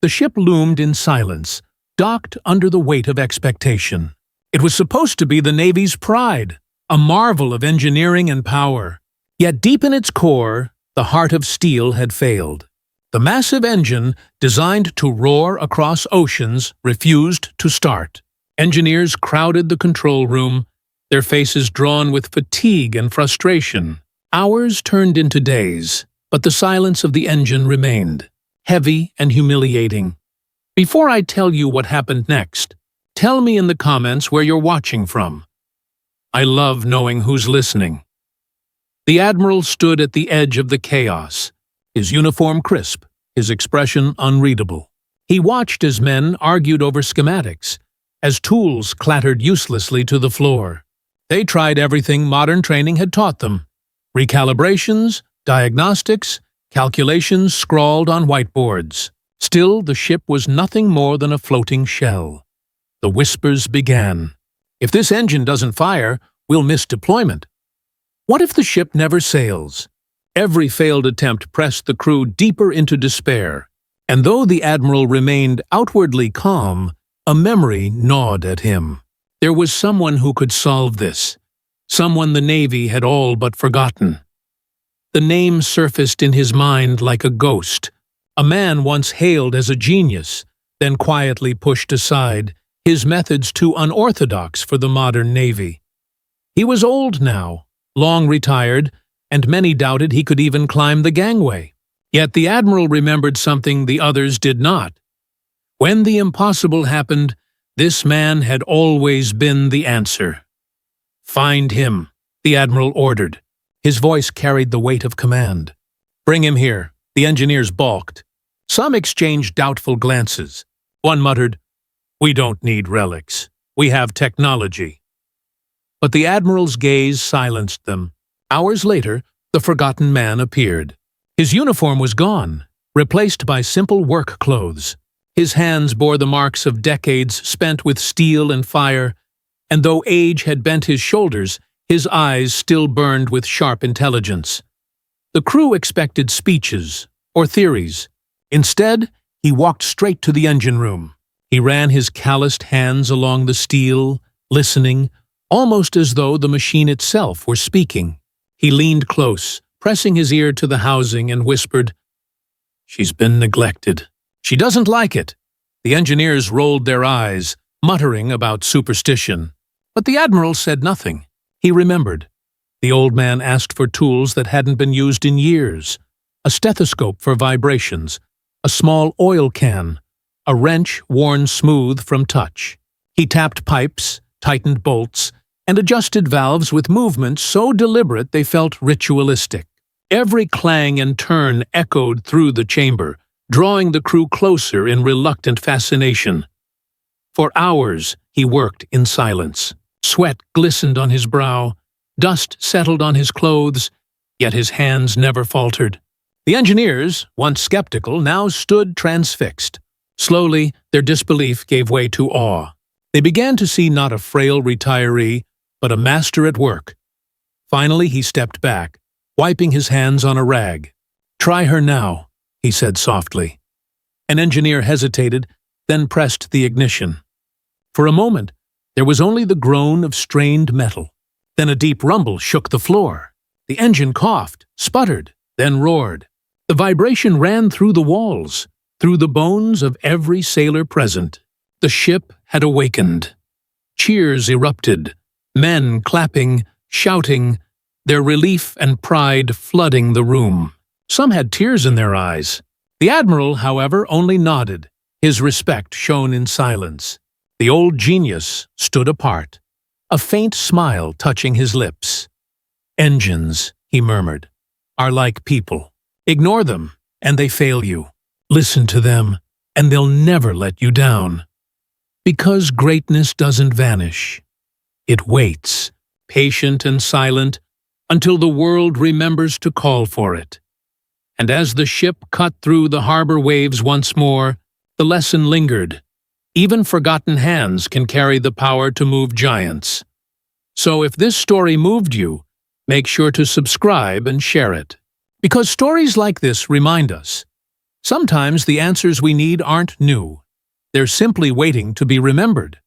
The ship loomed in silence, docked under the weight of expectation. It was supposed to be the Navy's pride, a marvel of engineering and power. Yet deep in its core, the heart of steel had failed. The massive engine, designed to roar across oceans, refused to start. Engineers crowded the control room, their faces drawn with fatigue and frustration. Hours turned into days, but the silence of the engine remained, heavy and humiliating. Before I tell you what happened next, tell me in the comments where you're watching from. I love knowing who's listening. The Admiral stood at the edge of the chaos, his uniform crisp, his expression unreadable. He watched as men argued over schematics, as tools clattered uselessly to the floor. They tried everything modern training had taught them: recalibrations, diagnostics, calculations scrawled on whiteboards. Still, the ship was nothing more than a floating shell. The whispers began. If this engine doesn't fire, we'll miss deployment. What if the ship never sails? Every failed attempt pressed the crew deeper into despair, and though the Admiral remained outwardly calm, a memory gnawed at him. There was someone who could solve this, someone the Navy had all but forgotten. The name surfaced in his mind like a ghost, a man once hailed as a genius, then quietly pushed aside, his methods too unorthodox for the modern Navy. He was old now, long retired, and many doubted he could even climb the gangway. Yet the Admiral remembered something the others did not. When the impossible happened, this man had always been the answer. "Find him," the Admiral ordered. His voice carried the weight of command. "Bring him here." The engineers balked. Some exchanged doubtful glances. One muttered, "We don't need relics. We have technology." But the Admiral's gaze silenced them. Hours later, the forgotten man appeared. His uniform was gone, replaced by simple work clothes. His hands bore the marks of decades spent with steel and fire, and though age had bent his shoulders, his eyes still burned with sharp intelligence. The crew expected speeches or theories. Instead, he walked straight to the engine room. He ran his calloused hands along the steel, listening, almost as though the machine itself were speaking. He leaned close, pressing his ear to the housing, and whispered, "She's been neglected. She doesn't like it." The engineers rolled their eyes, muttering about superstition. But the Admiral said nothing. He remembered. The old man asked for tools that hadn't been used in years: a stethoscope for vibrations, a small oil can, a wrench worn smooth from touch. He tapped pipes, tightened bolts, and adjusted valves with movements so deliberate they felt ritualistic. Every clang and turn echoed through the chamber, drawing the crew closer in reluctant fascination. For hours he worked in silence. Sweat glistened on his brow, dust settled on his clothes, yet his hands never faltered. The engineers, once skeptical, now stood transfixed. Slowly, their disbelief gave way to awe. They began to see not a frail retiree, but a master at work. Finally, he stepped back, wiping his hands on a rag. "Try her now," he said softly. An engineer hesitated, then pressed the ignition. For a moment, there was only the groan of strained metal. Then a deep rumble shook the floor. The engine coughed, sputtered, then roared. The vibration ran through the walls, through the bones of every sailor present. The ship had awakened. Cheers erupted, men clapping, shouting, their relief and pride flooding the room. Some had tears in their eyes. The Admiral, however, only nodded. His respect shone in silence. The old genius stood apart, a faint smile touching his lips. "Engines," he murmured, "are like people. Ignore them, and they fail you. Listen to them, and they'll never let you down. Because greatness doesn't vanish. It waits, patient and silent, until the world remembers to call for it." And as the ship cut through the harbor waves once more, the lesson lingered. Even forgotten hands can carry the power to move giants. So if this story moved you, make sure to subscribe and share it. Because stories like this remind us Sometimes the answers we need aren't new. They're simply waiting to be remembered.